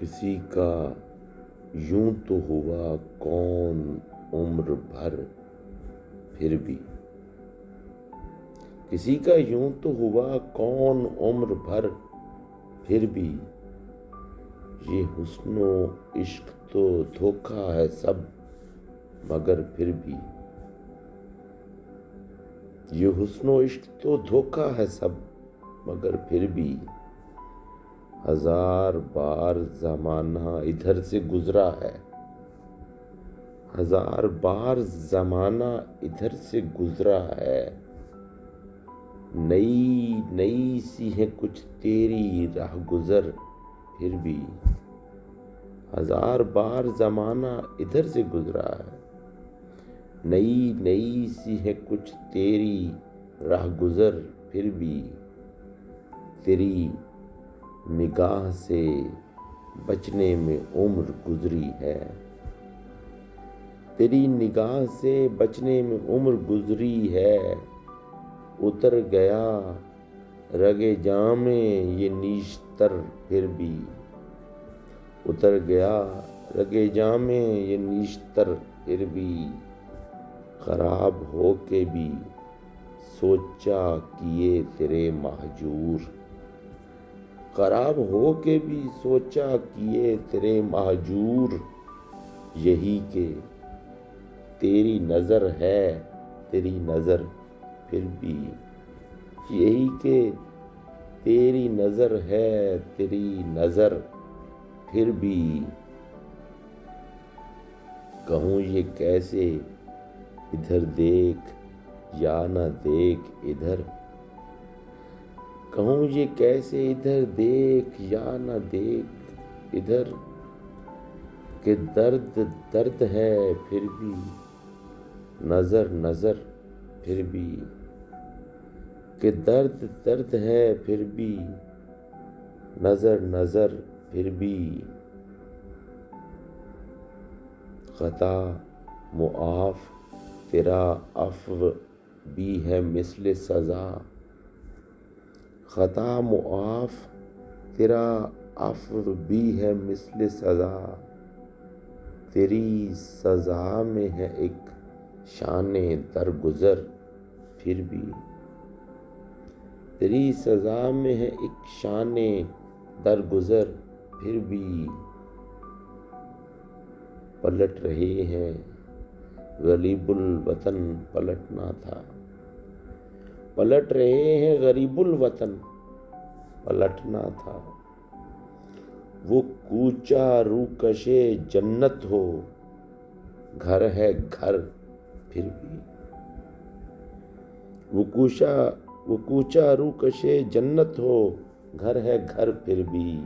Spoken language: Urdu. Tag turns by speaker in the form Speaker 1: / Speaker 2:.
Speaker 1: کسی کا یوں تو ہوا کون عمر بھر پھر بھی، کسی کا یوں تو ہوا کون عمر بھر پھر بھی، یہ حسن و عشق تو دھوکا ہے سب مگر پھر بھی، یہ حسن و عشق تو دھوکا ہے سب مگر پھر بھی، ہزار بار زمانہ ادھر سے گزرا ہے، ہزار بار زمانہ ادھر سے گزرا ہے، نئی نئی سی ہے کچھ تیری راہ گزر پھر بھی، ہزار بار زمانہ ادھر سے گزرا ہے، نئی نئی سی ہے کچھ تیری راہ گزر پھر بھی، تیری نگاہ سے بچنے میں عمر گزری ہے، تیری نگاہ سے بچنے میں عمر گزری ہے، اتر گیا رگے جاں میں یہ نیشتر پھر بھی، اتر گیا رگے جاں میں یہ نیشتر پھر بھی، خراب ہو کے بھی سوچا کیے تیرے مہجور، خراب ہو کے بھی سوچا کیے تیرے مہجور، یہی کہ تیری نظر ہے تیری نظر پھر بھی، یہی کہ تیری نظر ہے تیری نظر پھر بھی، کہوں یہ کیسے ادھر دیکھ یا نہ دیکھ ادھر، کہوں یہ کیسے ادھر دیکھ یا نہ دیکھ ادھر، کہ درد درد ہے پھر بھی نظر نظر پھر بھی، کہ درد درد ہے پھر بھی نظر نظر پھر بھی، خطا معاف تیرا عفو بھی ہے مثل سزا، خطا معاف تیرا عفو بھی ہے مثل سزا، تیری سزا میں ہے ایک شان درگزر پھر بھی، تیری سزا میں ہے ایک شان درگزر پھر بھی، پلٹ رہے ہیں غریب الوطن پلٹنا تھا، پلٹ رہے ہیں غریب الوطن پلٹنا تھا، وہ کوچہ روکش جنت ہو گھر ہے گھر پھر بھی، وہ کوچہ روکش جنت ہو گھر ہے گھر پھر بھی،